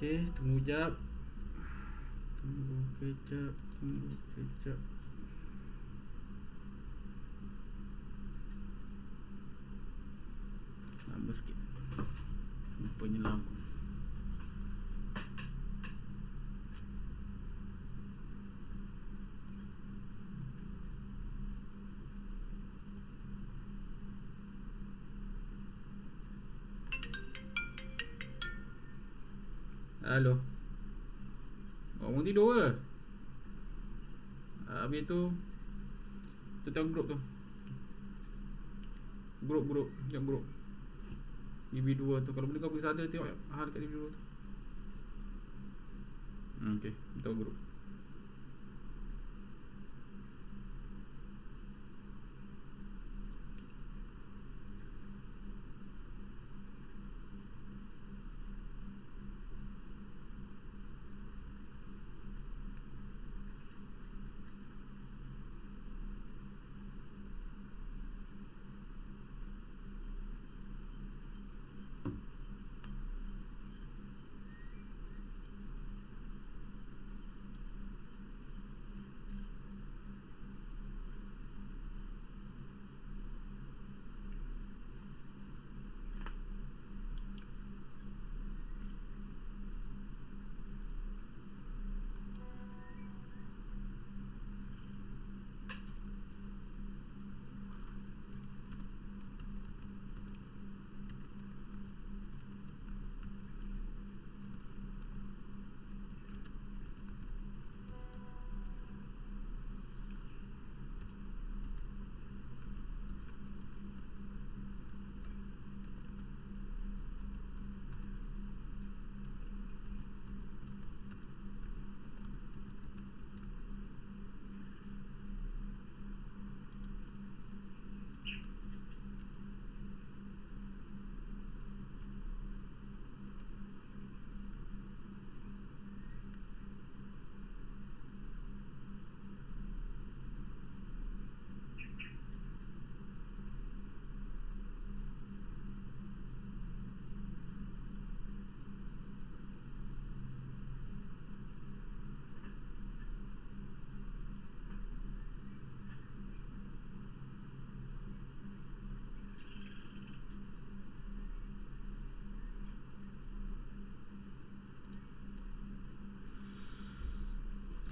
Okay, tunggu jap. Tunggu kejap. Lama sikit. Rupanya lama. Halo. Orang tidur ke? Habis tu tengok grup tu. Grup. Tengok grup TV2 tu. Kalau boleh kau pergi sana tengok hal kat TV2 tu. Okay, tengok grup.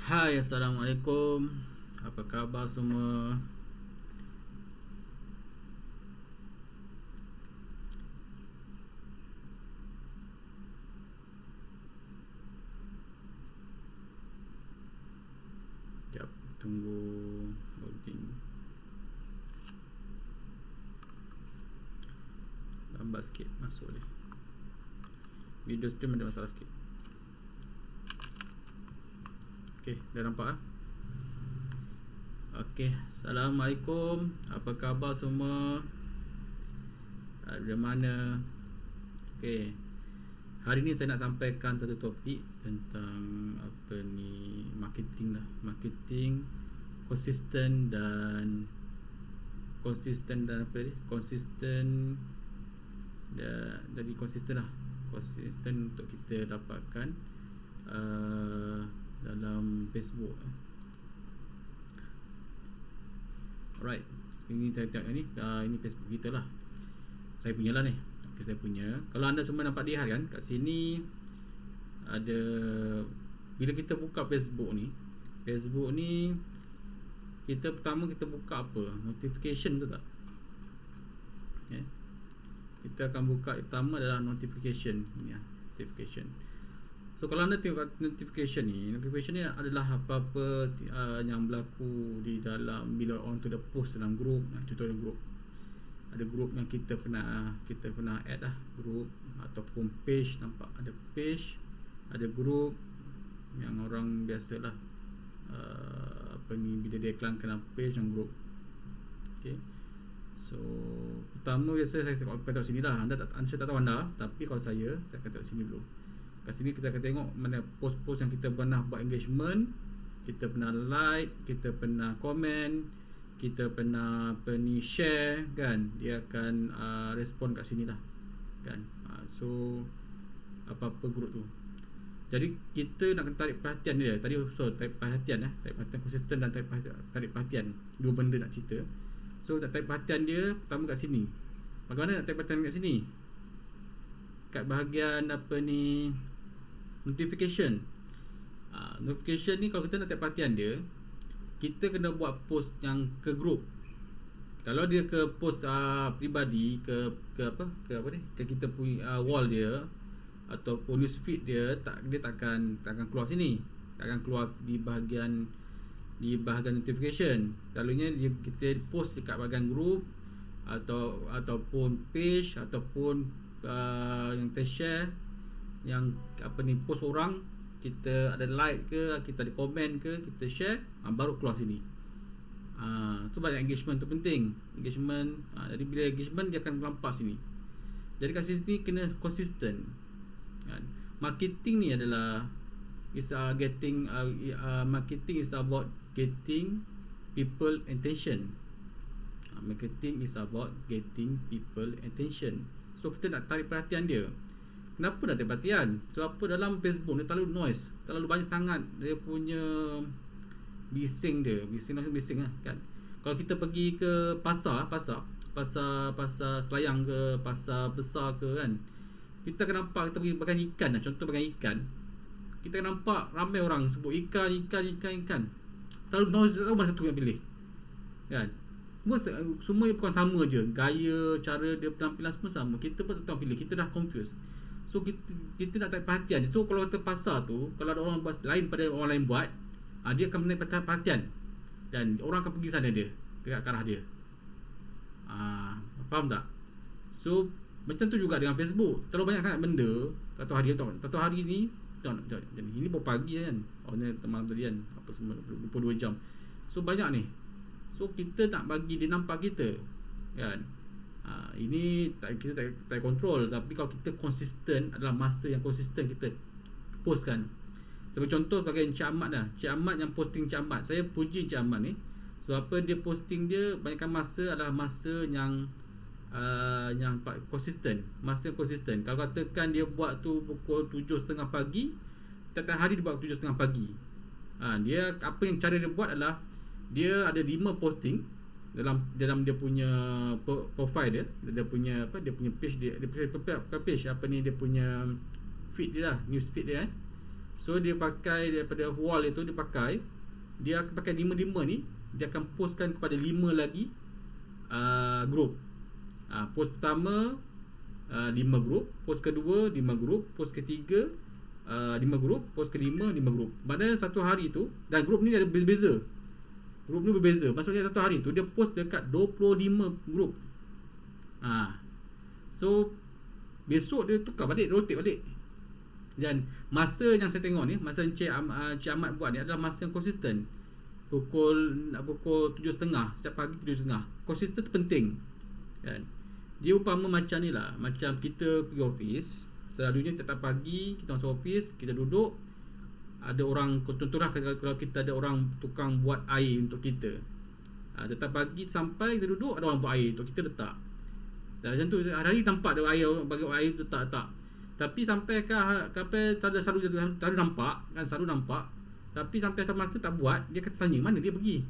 Hai, Assalamualaikum. Apa khabar semua? Sekejap, tunggu loading. Lambat sikit masuk dia. Video stream ada masalah sikit. Okay, dah nampak ah? Okay, Assalamualaikum. Apa khabar semua? Ada mana? Okay, hari ni saya nak sampaikan satu topik tentang apa ni, marketing lah. Marketing konsisten dan apa ni? Konsisten jadi konsisten lah. Konsisten untuk kita dapatkan dalam Facebook. Alright, ini saya tengok ni, ini Facebook kita lah. Saya punya lah ni. Okay, saya punya. Kalau anda semua nampak lihat kan, kat sini ada, bila kita buka Facebook ni kita pertama kita buka apa? Notification tu tak? Okay. Kita akan buka pertama adalah notification ni ya, notification. So kalau anda tengok notification ni adalah apa-apa yang berlaku di dalam, bila orang tu dah post dalam group. Contohnya group, ada group yang kita pernah add lah, group ataupun page. Nampak ada page, ada group yang orang biasalah apa ni, bila dia iklankan dalam page dan group. Okay. So pertama biasa saya tengok sini lah. Saya tak tahu anda, tapi kalau saya akan tengok sini dulu. Kat sini kita akan tengok mana post-post yang kita pernah buat engagement, kita pernah like, kita pernah komen, kita pernah apa ni, share kan. Dia akan respon kat sini lah kan. So apa-apa group tu. Jadi kita nak kena tarik perhatian dia. Tadi tarik perhatian, tarik perhatian konsisten dan tarik perhatian. Dua benda nak cerita. So nak tarik perhatian dia pertama kat sini. Bagaimana nak tarik perhatian kat sini? Kat bahagian apa ni, notification. Notification ni kalau kita nak tarik perhatian dia, kita kena buat post yang ke group. Kalau dia ke post peribadi ke apa ni, ke kita punya wall dia ataupun newsfeed dia, dia takkan keluar sini, takkan keluar di bahagian notification. Selalunya kita post dekat bahagian group ataupun page ataupun yang kita share, yang apa ni, post orang, kita ada like ke, kita ada komen ke, kita share, baru keluar sini. Tu banyak engagement tu penting. Engagement, jadi bila engagement dia akan melampas sini. Jadi kat sini kena konsisten. Marketing ni adalah marketing is about getting people attention. Marketing is about getting people attention. So kita nak tarik perhatian dia. Kenapa nak tarik perhatian? Sebab apa, dalam Facebook ni terlalu noise, terlalu banyak sangat dia punya bising lah kan. Kalau kita pergi ke pasar Selayang ke, pasar besar ke kan, kita akan nampak, kita pergi makan ikan lah, contoh makan ikan, kita akan nampak ramai orang sebut ikan. Terlalu noise, tak tahu mana satu yang pilih kan. Semua bukan sama je, gaya, cara dia penampilan semua sama. Kita pun tak tahu pilih, kita dah confused. So kita nak tarik perhatian. So kalau kita pasar tu, kalau ada orang buat lain pada orang lain buat, dia akan menarik perhatian dan orang akan pergi sana dia, ke arah dia. Faham tak? So macam tu juga dengan Facebook. Terlalu banyak sangat benda. Satu hari ni ini baru pagi kan, ni malam tadi kan, apa semua 22 jam. So banyak ni. So kita nak bagi dia nampak kita kan. Ini kita tak kontrol. Tapi kalau kita konsisten, adalah masa yang konsisten kita post kan. Sebagai contoh, sebagai Encik Ahmad dah, Encik Ahmad yang posting Encik Ahmad, saya puji Encik Ahmad ni. Sebab apa, dia posting dia banyakkan masa adalah masa yang konsisten. Masa yang konsisten. Kalau katakan dia buat tu pukul 7.30 pagi, tiap hari dia buat 7.30 pagi. Dia apa yang cara dia buat adalah, dia ada 5 posting dalam dia punya profile dia. Dia punya page dia punya feed dia lah, news feed dia kan. So dia pakai daripada wall itu, dia akan pakai 5 ni, dia akan postkan kepada 5 lagi group. Post pertama 5 group, post kedua 5 group, post ketiga 5 group, post kelima 5 group. Pada satu hari tu, dan group ni ada berbeza. Maksudnya satu hari tu dia post dekat 25 group. So besok dia tukar balik, rotate balik. Dan masa yang saya tengok ni, masa Encik Ahmad buat ni adalah masa yang konsisten. Pukul 7.30 setiap pagi, 7.30. Konsisten tu penting kan. Dia upama macam ni lah, macam kita pergi office. Selalunya setiap pagi kita masuk office, kita duduk, ada orang, contohlah kalau kita ada orang tukang buat air untuk kita, setiap pagi sampai kita duduk, ada orang buat air untuk kita letak. Dan macam tu, hari-hari nampak ada air, bagi air tu letak. Tapi sampai selalu nampak. Tapi sampai satu masa tak buat, dia kata tanya mana dia pergi.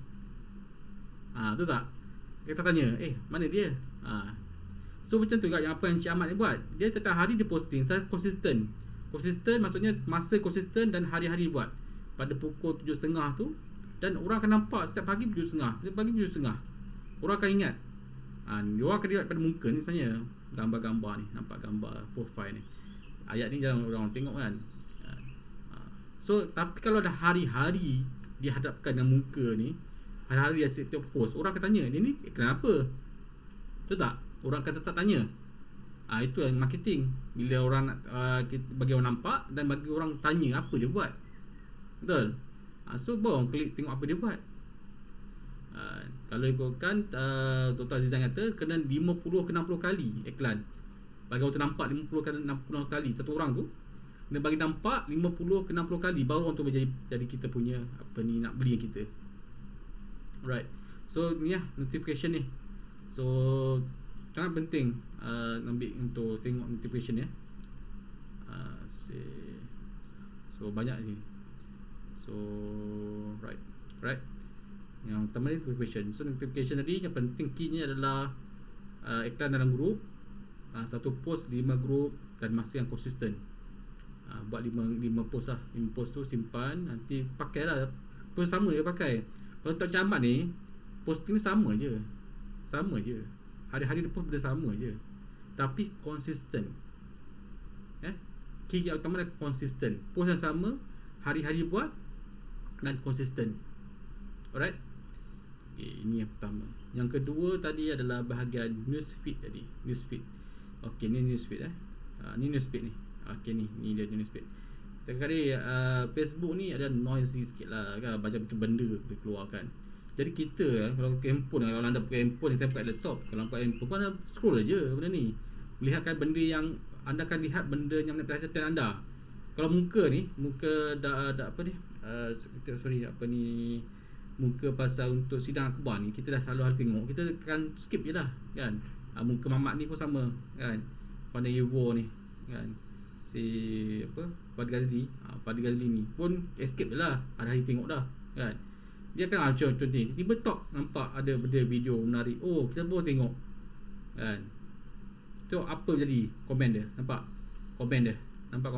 Betul tak? Dia kata tanya, mana dia? So macam tu juga yang apa yang Encik Ahmad ni buat. Dia setiap hari dia posting, saya konsisten. Konsisten maksudnya masa konsisten dan hari-hari buat. Pada pukul 7.30 tu, dan orang akan nampak setiap pagi 7.30. Setiap pagi 7.30. Orang akan ingat. Dia akan lihat pada muka ni sebenarnya, gambar-gambar ni, nampak gambar profile ni. Ayat ni jarang orang tengok kan. So tapi kalau dah hari-hari dihadapkan dengan muka ni, hari-hari dia setiap post, orang akan tanya, ni kenapa? Betul tak? Orang akan tetap tanya. Itu yang marketing. Bila orang bagi orang nampak dan bagi orang tanya apa dia buat. Betul? So baru orang klik tengok apa dia buat. Kalau ikutkan Dr. Azizan kata kena 50 ke 60 kali iklan. Bagi orang tu nampak 50 ke 60 kali satu orang tu, dia bagi nampak 50 ke 60 kali, baru orang tu jadi kita punya apa ni, nak beli kita. Alright. So ni lah notification ni. So sangat penting ambil untuk tengok notification ya. So banyak ni. So right. Yang pertama ni notification. So notification tadi yang penting key-nya adalah iklan dalam grup, satu post 5 grup dan masa yang konsisten. Buat 5 post lah. 5 post tu simpan, nanti pakai lah. Post sama je pakai. Kalau tak camat ni, posting ni sama je. Hari-hari dia post benda sama je, tapi konsisten. Key yang utama adalah konsisten. Post yang sama, hari-hari buat dan konsisten. Alright. Okay, ini yang pertama. Yang kedua tadi adalah bahagian newsfeed tadi. Newsfeed. Okay, ni newsfeed ni newsfeed ni. Okay, ni dia newsfeed. Kadang-kadang Facebook ni ada noisy sikit lah kan, banyak benda dikeluarkan. Jadi kita kalau pakai handphone, kalau anda pakai handphone, saya pakai laptop, kalau pakai handphone anda scroll aja benda ni. Lihatkan benda yang anda akan lihat, benda yang menarik perhatian anda. Kalau muka dah apa ni? Muka pasal untuk sidang akhbar ni kita dah selalu harus tengok, kita akan skip je lah kan. Muka Mamat ni pun sama kan. Pada Evo ni kan. Si Fadil Ghazali ni pun escape je lah, hari-hari tengok dah kan. Dia kan contoh ni, tiba-tiba tok nampak ada benda video menarik, kita pun tengok kan. Tengok apa jadi komen dia, nampak komen dia nampak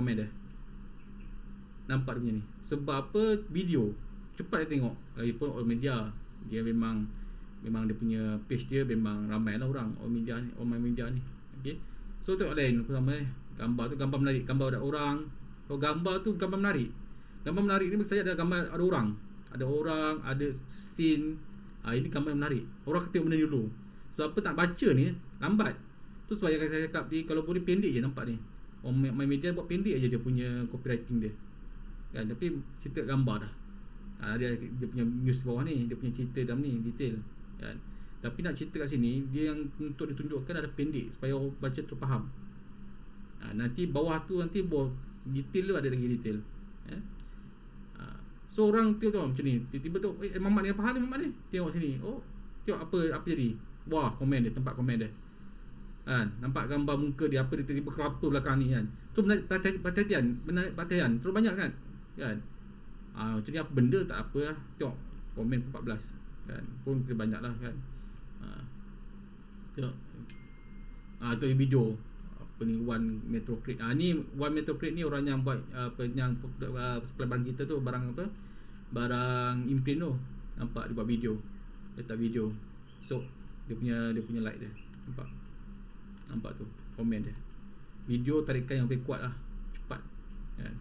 dia punya ni. Sebab apa? Video cepat dia tengok. Lagipun all media dia memang dia punya page dia memang ramai lah orang all media ni. Okay, so tengok lain sama gambar tu, gambar menarik, gambar ada orang. Kalau gambar tu gambar menarik ni maksud saya ada gambar ada orang, ada scene. Ini gambar menarik, orang tengok benda ni dulu. Sebab apa tak baca ni lambat. Tu sebab yang saya cakap ni, kalau boleh pendek je nampak ni. Orang main media buat pendek aja dia punya copywriting dia kan, tapi cerita gambar dah. Dia punya news bawah ni, dia punya cerita dalam ni detail kan. Tapi nak cerita kat sini, dia yang untuk ditunjukkan ada pendek supaya orang baca tu faham. Nanti bawah tu, nanti bawah detail tu ada lagi detail. So orang tengok macam ni, tiba-tiba tu Mamat ni apa hal ni, Mamat ni tengok sini, tengok apa jadi. Wah, komen dia, tempat komen dia kan, nampak gambar muka dia, apa dia tiba-tiba kelapa belakang ni kan. Tu menarik perhatian terlalu banyak kan. Macam ni apa benda tak apa lah. Tengok komen 14 kan, pun terlalu banyak lah kan. Tengok tu video apa ni, One Metro Crate. Ni One Metro Crate ni orang yang buat yang sebelah barang kita tu, barang imprint tu. Nampak dia buat video, letak video. So dia punya like dia. Nampak tu komen dia. Video tarikan yang lebih kuat lah, cepat kan.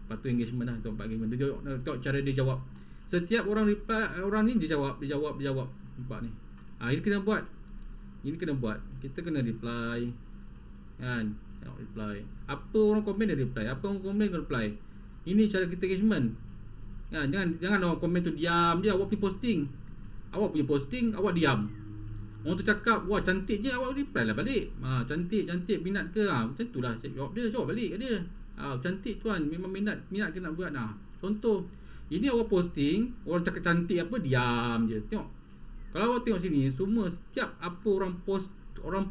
Lepas tu engagement lah, tempat engagement. Dia tengok cara dia jawab. Setiap orang reply, orang ni dia jawab. Nampak ni. Ini kena buat. Kita kena reply kan. Tengok reply. Apa orang komen dia reply. Apa orang komen dia reply. Ini cara kita engagement kan. Jangan orang komen tu diam je. Awak punya posting awak diam. Orang tu cakap wah cantik je, awak reply lah balik. Cantik minat ke? Macam itulah jawab balik kat dia. Cantik tuan, memang minat ke nak buat. Contoh ini awak posting, orang cakap cantik apa, diam je. Tengok, kalau awak tengok sini, semua setiap apa orang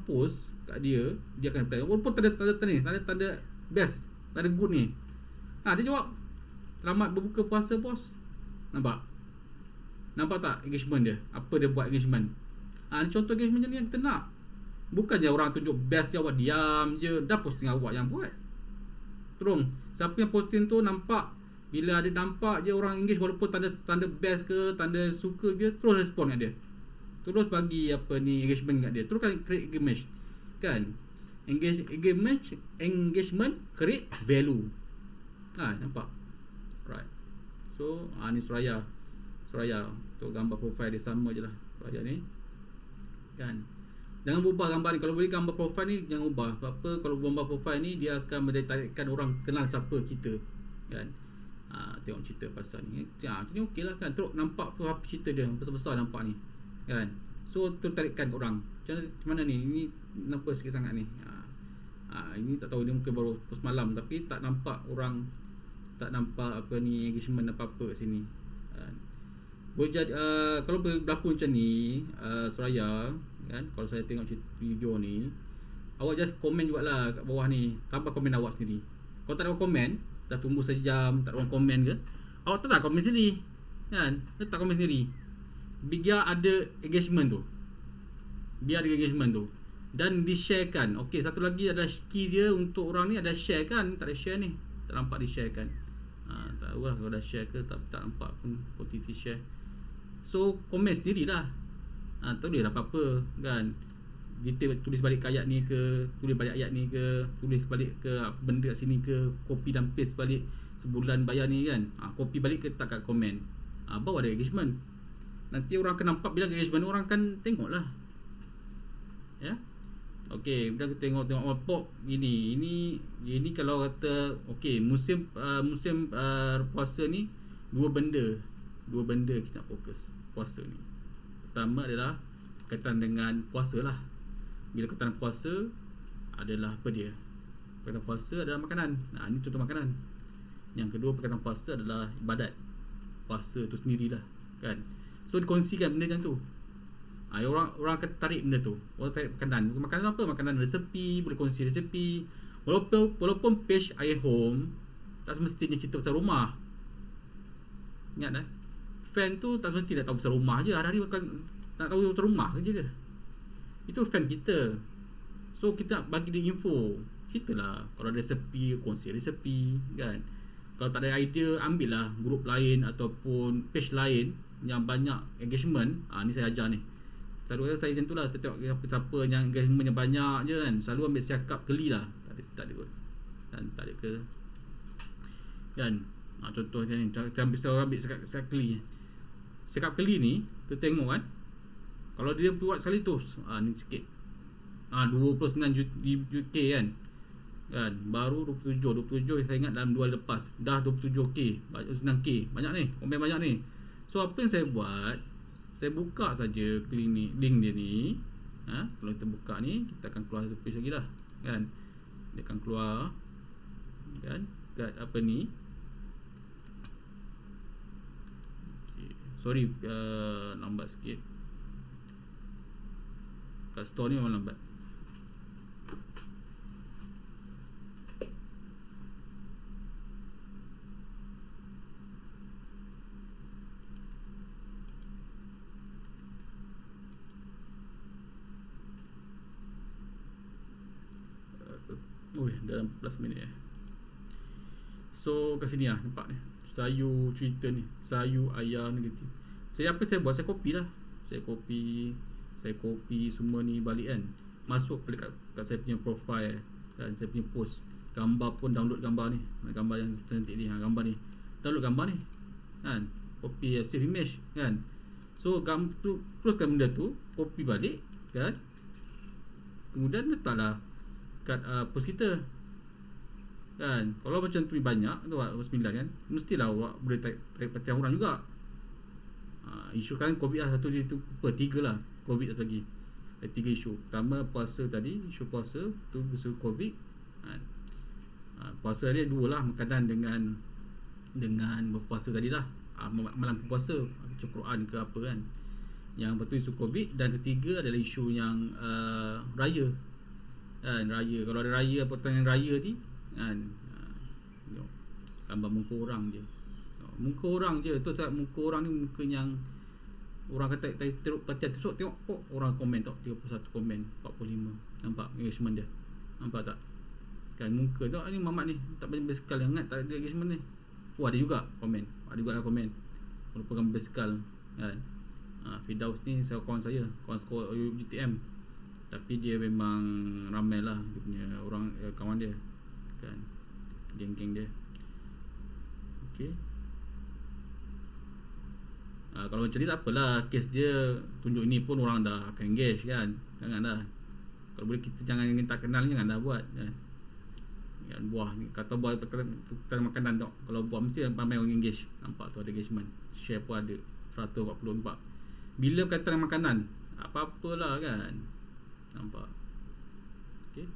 post kat dia akan reply. Walaupun tanda best, tanda good ni, dia jawab selamat berbuka puasa bos. Nampak tak engagement dia? Apa dia buat engagement? Contoh engagement ni yang kita nak. Bukan je orang tunjuk best je, awak diam je. Dah posting awak yang buat. Terus siapa yang posting tu nampak, bila ada nampak je orang engage, walaupun tanda best ke, tanda suka je, terus respon kat dia. Terus bagi engagement kat dia. Terus kan create engagement kan. Engagement create value. Nampak? Right. So ni Suraya tu gambar profile dia sama je lah. Suraya ni kan. Jangan ubah gambar ni. Kalau boleh gambar profile ni jangan ubah. Sebab apa? Kalau gambar profile ni dia akan menarikkan orang kenal siapa kita kan. Tengok cerita pasal ni. Macam ni okey lah kan. Teruk nampak tu apa cerita dia, besar-besar nampak ni kan. So tertarikkan orang. Macam mana ni? Ini nampak sikit sangat ni. Ini tak tahu, dia mungkin baru post malam, tapi tak nampak orang, tak nampak engagement apa-apa kat sini kan. Boleh jadi kalau berlaku macam ni, Suraya kan, kalau saya tengok video ni, awak just komen jugalah kat bawah ni, tambah komen awak sendiri Kau tak ada orang komen, dah tunggu sejam tak ada orang komen ke, awak tak komen sendiri kan, letak komen sendiri, biar ada engagement tu, dan di-sharekan. Okey, satu lagi ada key dia untuk orang ni, ada share kan, tak ada share ni, tak nampak di-sharekan. Tak tahu lah kalau dah share ke, tak nampak pun OTT share. So komen sendirilah. Tak boleh lah apa-apa kan, detail tulis balik ke ayat ni ke, tulis balik ayat ni ke, tulis balik ke benda kat sini ke, copy dan paste balik sebulan bayar ni kan, copy balik ke tak kat komen, baru ada engagement. Nanti orang akan nampak, bila engagement orang akan tengok lah ya. Okey, bila kita tengok apa ini kalau kata okey, musim puasa ni dua benda kita nak fokus puasa ni. Pertama adalah berkaitan dengan puasa lah. Bila berkaitan puasa adalah apa dia? Berkaitan puasa adalah makanan. Ini contoh makanan. Yang kedua berkaitan puasa adalah ibadat. Puasa tu sendirilah kan. So dikongsikan benda macam tu. Orang akan tarik benda tu. Orang tarik makanan. Makanan apa? Makanan resepi, boleh kongsi resepi. Walaupun page iHome tak semestinya cerita pasal rumah. Ingat dah. Fan tu tak semestinya nak tahu pasal rumah je. Hari-hari nak tahu pasal rumah je ke. Itu fan kita. So kita nak bagi dia info. Ceritalah. Kalau ada resepi, kongsi resepi kan. Kalau tak ada idea, ambil lah grup lain ataupun page lain yang banyak engagement. Ni saya ajar ni. Selalu saya macam tu lah. Saya tengok siapa yang engagement yang banyak je kan, selalu ambil siakap keli lah. Tak ada kot kan, tak ada ke kan. Contoh macam ni, saya ambil siakap keli. Siakap keli ni kita tengok kan, kalau dia buat sekali tu ni sikit 29 UK kan, baru 27 saya ingat dalam 2 hari lepas dah 27k, 9k, banyak ni, komen banyak ni. So apa yang saya buat, saya buka saja link dia ni. Kalau kita buka ni, kita akan keluar satu page lagi lah kan. Dia akan keluar kan kat apa ni. Sorry, lambat sikit. Kat store ni memang lambat. Dalam 14 minit So kat sini lah, nampak ni Sayu cerita ni, Sayu ayah negatif. Saya buat, saya copy lah. Saya copy semua ni balik kan, masuk balik kat saya punya profile dan saya punya post. Gambar pun download gambar ni, gambar yang cantik ni, gambar ni, download gambar ni kan, copy save image kan. So tu, teruskan benda tu, copy balik kan, kemudian letaklah kat post kita kan. Kalau macam tu banyak tu 9 kan, mestilah awak boleh tarik perhatian orang juga. Isu kan COVID lah, satu dia tu, 3 lah COVID satu lagi. 3 isu. Pertama puasa tadi, isu puasa tu, isu COVID kan. Puasa dia 2 lah, makanan dengan berpuasa tadi lah, malam puasa, baca Quran ke apa kan. Yang betul isu COVID. Dan ketiga adalah isu yang raya kan, raya. Kalau ada raya, pertengahan raya ni kan, gambar muka orang je. Muka orang je tu, muka orang ni muka yang orang kata teruk perhatian. Tengok orang komen tak, 31 komen, 45. Nampak engagement dia, nampak tak kan, muka tu ni mamat ni tak banyak bersekal, ingat tak ada engagement ni. Ada juga komen, ada juga komen merupakan bersekal kan. Firdaus ni kawan saya, kawan sekolah UTM, tapi dia memang ramai lah dia punya orang, kawan dia kan, geng-geng dia. Okay. Kalau macam ni tak apalah, kes dia tunjuk ni pun orang dah akan engage kan. Janganlah, kalau boleh kita jangan minta kenal, jangan dah buat kan. Buah ni, kata buah kita makanan tak, kalau buah mesti ramai orang engage. Nampak tu ada engagement, share pun ada 140. Nampak bila berkaitan makanan, apa-apalah kan. Nampak. Okay,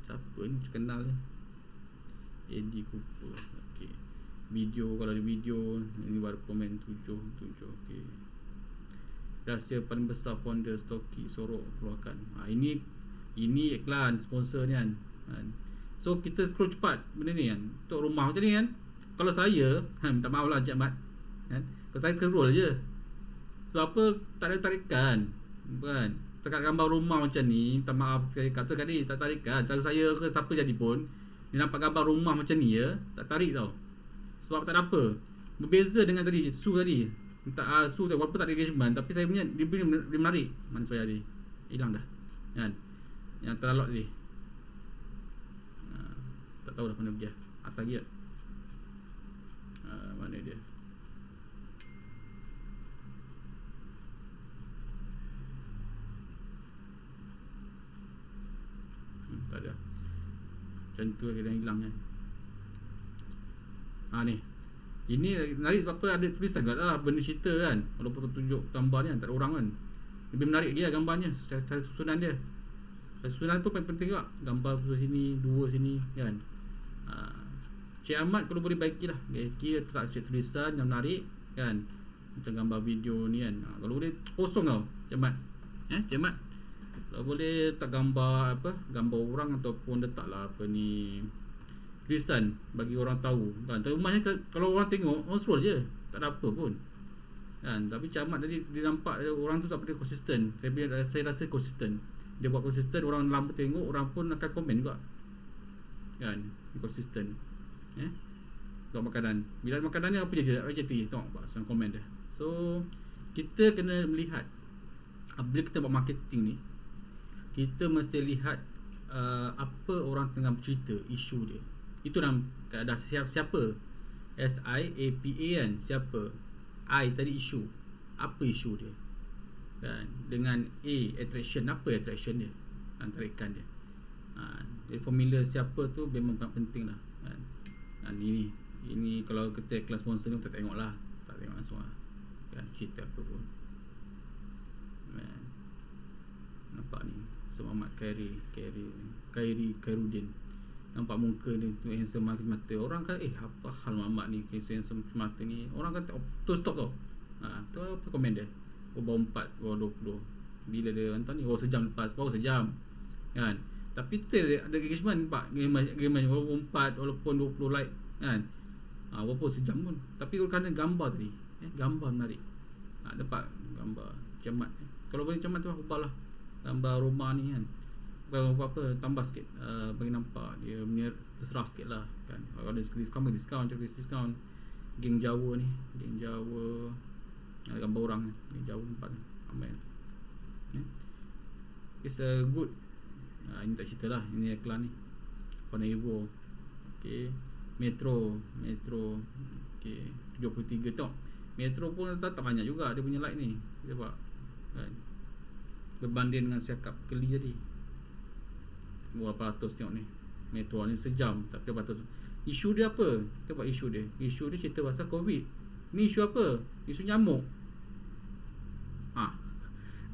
siapa ni kenal ni, Eddie Cooper. Okay, video, kalau ada video ini baru komen 7. Okay, rahsia paling besar founder Stocky Sorok keluarkan. Ini iklan sponsor ni kan. So kita scroll cepat benda ni kan, untuk rumah macam ni kan. Kalau saya minta maaf lah Encik Mat kan, kalau saya scroll je. Sebab apa? Tak ada tarikan kan. Tekat gambar rumah macam ni, minta maaf sekali kata tadi, tak tarikan. Cara saya ke siapa jadi pun, dia nampak gambar rumah macam ni ya, tak tarik tau. Sebab tak ada apa, berbeza dengan tadi Su tadi. Minta Su tu walaupun tak ada engagement, tapi saya punya dia menarik. Mana saya tadi hilang dah kan, yang teralot tadi. Tak tahu dah mana pergi. Atas lagi tak? Mana dia? Tak ada. Macam tu kena hilang kan. Ni. Ini menarik sebab apa, ada tulisan kat lah benda cerita kan. Walaupun tunjuk gambar ni kan, tak ada orang kan. Lebih menarik lagi lah gambarnya, cara susunan dia. Susunan tu paling penting juga. Gambar satu sini, dua sini kan. Cik Ahmad kalau boleh baiki lah, baiki tak set tulisan yang menarik kan. Macam gambar video ni kan. Kalau boleh kosong tau Cik Ahmad. Cik Ahmad kalau boleh tak gambar apa, gambar orang ataupun letaklah apa ni, tulisan bagi orang tahu kan. Tapi rumahnya kalau orang tengok, orang scroll je, tak ada apa pun kan. Tapi Cik Ahmad tadi dia nampak orang tu tak boleh konsisten. Saya rasa konsisten. Dia buat konsisten, orang lama tengok, orang pun akan komen juga kan. Konsisten tengok makanan. Bila makanan ni apa je rejeti, tengok pasal komen dia. So kita kena melihat, bila kita buat marketing ni, kita mesti lihat apa orang tengah bercerita, isu dia. Itu dalam keadaan siapa, SIAPA kan, siapa. I tadi isu, apa isu dia kan. Dengan A, attraction, apa attraction dia, tarikan dia. Jadi formula siapa tu memang penting lah kan. Ini kalau kita kelas sponsor ni kita tengok lah, tak tengok langsung lah kan, cerita apa pun kan. Nampak ni Muhammad Khairuddin, nampak muka dia tu handsome mata. Orang kan apa hal Muhammad ni handsome mata ni, orang kan terus stop tau. Tu apa komen dia, baru 4, baru 20. Bila dia hantar ni, baru sejam lepas, baru sejam kan. Tapi tu ada engagement, nampak engagement walaupun 4, walaupun 20 like kan. Walaupun sejam pun, tapi kerana gambar tadi, gambar menarik. Dapat gambar cermat. Kalau boleh cermat tu ubah lah gambar rumah ni kan. Bukan apa-apa, tambah sikit, bagi nampak dia punya terserah sikit lah kan. Kalau ada diskaun, cakap diskaun. Geng Jawa ni, geng Jawa, ada gambar orang, geng Jawa tempat ni ramai. It's a good. Ini tak cerita lah, ini iklan ni Panevo. Okay, Metro okay, 73 tengok. Metro pun tak banyak juga dia punya like ni, dia buat kan, berbanding dengan Siakap Keli tadi 800. Tengok ni Metro ni sejam tapi 800. Isu dia apa? Kita buat isu dia cerita pasal COVID. Ni isu apa? Isu nyamuk.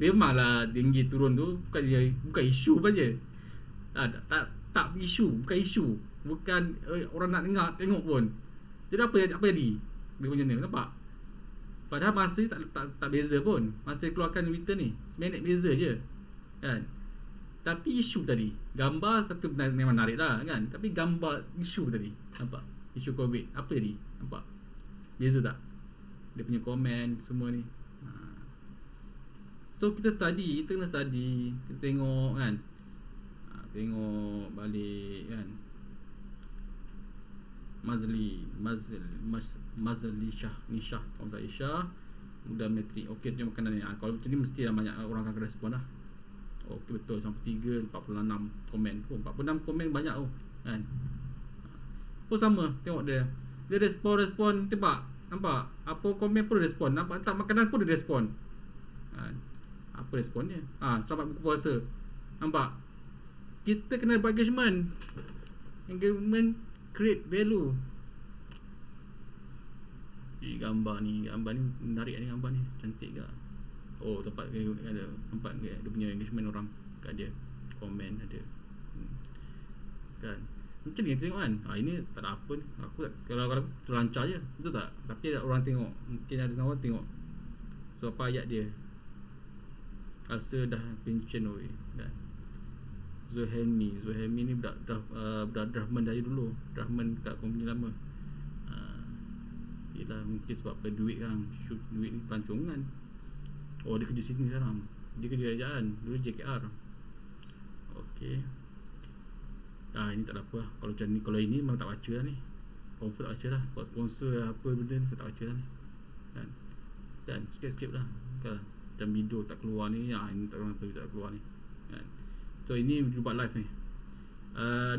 Dia malah tinggi turun tu bukan isu apa je. Tak isu, bukan isu. Bukan orang nak dengar, tengok pun. Jadi apa jadi? Dia punya ni nampak. Padahal masa tak beza pun. Masa keluarkan Twitter ni, seminit beza je kan. Tapi isu tadi, gambar satu memang menarik lah kan. Tapi gambar isu tadi, nampak? Isu COVID, apa jadi? Nampak? Beza tak? Dia punya komen semua ni. So kita kena study, kita tengok kan. Tengok balik kan. Mazli Shah, Nishah, kaum saya Syah, muda metrik. Okey, tu makanan ni. Kalau macam ni mesti banyak orang akan respon lah. Okey, betul, sampai 46 komen. 46 komen banyak tu kan. Pun sama, tengok dia respon tebak. Nampak? Apa komen pun respon. Nampak tak makanan pun dia respon kan. Apa respon dia? Selamat buka puasa. Nampak? Kita kena buat engagement create value. Gambar ni menarik ni, gambar ni cantik ke. Tempat ada, nampak dia punya engagement orang kat dia, komen ada kan. Macam ni tengok kan. Ini tak ada apa ni. Aku kalau terlancar je, betul tak? Tapi ada orang tengok, mungkin ada orang tengok. So apa ayat dia, rasa dah pencen kan. Zuhaimi ni budak drafman dari dulu, drafman kat company lama. Yelah mungkin sebab apa duit kan, duit ni pelancongan. Oh dia kerja sini sekarang, dia kerja kerajaan, dulu JKR. Okey. Ini tak ada apa lah. Kalau macam ni, kalau ini memang tak baca lah ni. Confirm tak baca lah. Sebab sponsor apa benda ni saya tak baca lah ni. Kan skip lah kan. Macam video tak keluar ni, ini tak tahu kenapa tak keluar ni kan. So ini dia buat live ni.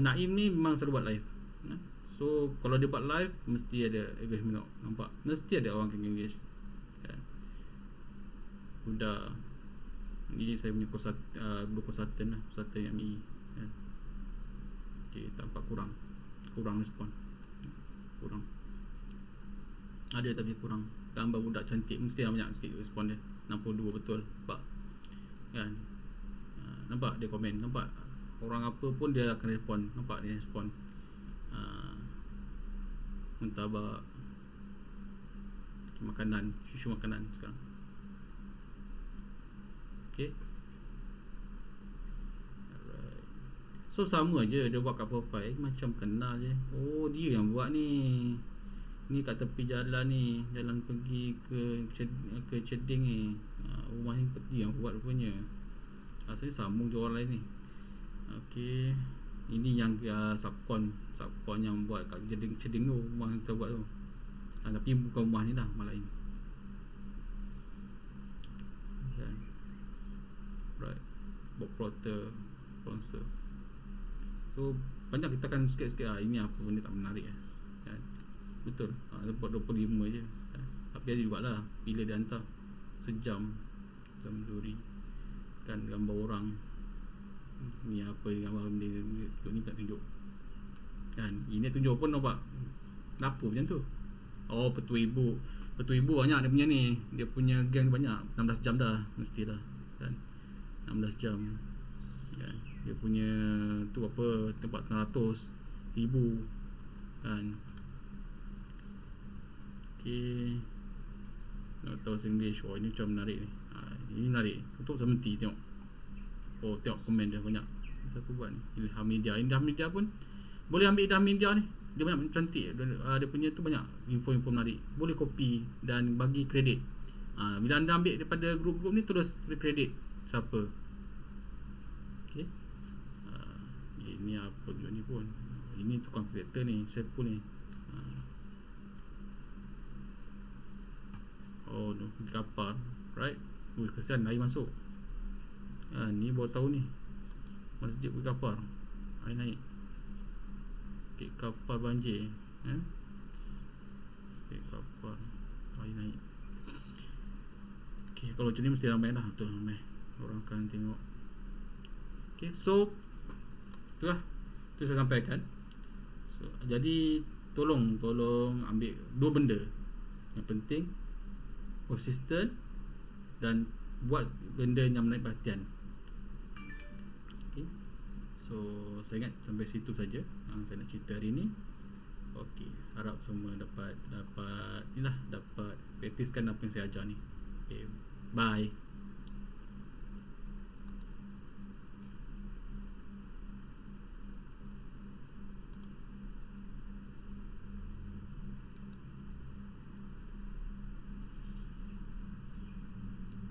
Naim ni memang selalu buat live. So kalau dia buat live mesti ada engagement, nampak? Mesti ada orang yang engage kan. Sudah ni saya punya consultant lah, consultant ME kan. Okay, tampak kurang respon. Kurang ada tapi kurang. Gambar budak cantik mesti banyak sikit respon dia. 62 betul nampak kan. Nampak dia komen, nampak orang apa pun dia akan respon, nampak dia respon. Mentabak makanan, susu makanan sekarang. Okay. Alright. So sama je dia buat kat profile macam kenal je. Oh dia yang buat ni. Ni kat tepi jalan ni, jalan pergi ke Ceding ni. Rumah ni dia yang buat rupanya. Asalnya sambung je orang lain ni. Okey. Ini yang subkon yang buat kat Ceding tu, rumah yang kita buat tu. Tapi bukan rumah ni dah, rumah lain. Okay. Right. Bob Plotter sponsor. So banyak kita akan sikit-sikit ini apa benda tak menarik kan. Betul. Dia buat 25 je kan? Tapi dia buat lah bila dia hantar sejam Zamzuri dan gambar orang. Ni apa gambar benda ni tak tunjuk kan. Ini tunjuk pun nampak. Kenapa macam tu? Oh Petua Ibu banyak dia punya ni. Dia punya gang banyak, 16 jam dah mestilah kan. 16 jam kan. Dia punya tu apa, tempat 900,000 kan. Okay. Nak tahu Singlish. Oh ini macam menarik ni. Ini menarik. Untuk saya berhenti tengok. Oh tengok komen dia banyak. Siapa buat ni? Ilham Media. Ilham Media pun boleh ambil Ilham Media ni. Dia banyak cantik. Dia punya tu banyak info-info menarik. Boleh copy dan bagi kredit. Bila anda ambil daripada grup-grup ni, terus kredit siapa. Okay. Ini apa ni pun. Ini tukang creator ni, Sepul ni. Oh, pergi kapal. Right. Kesian air masuk. Ni baru tahu ni. Masjid pergi kapal. Air naik. Okay, kapal banjir. Okay, kapal. Air naik. Okay, kalau macam ni mesti ramai lah. Tu ramai. Orang akan tengok. Okay, so itulah. Itu saya sampaikan. So, jadi tolong ambil dua benda. Yang penting konsisten dan buat benda yang menarik perhatian. Okay. So saya ingat sampai situ saja yang saya nak cerita hari ni. Okey, harap semua dapat praktiskan apa yang saya ajar ni. Okay. Bye.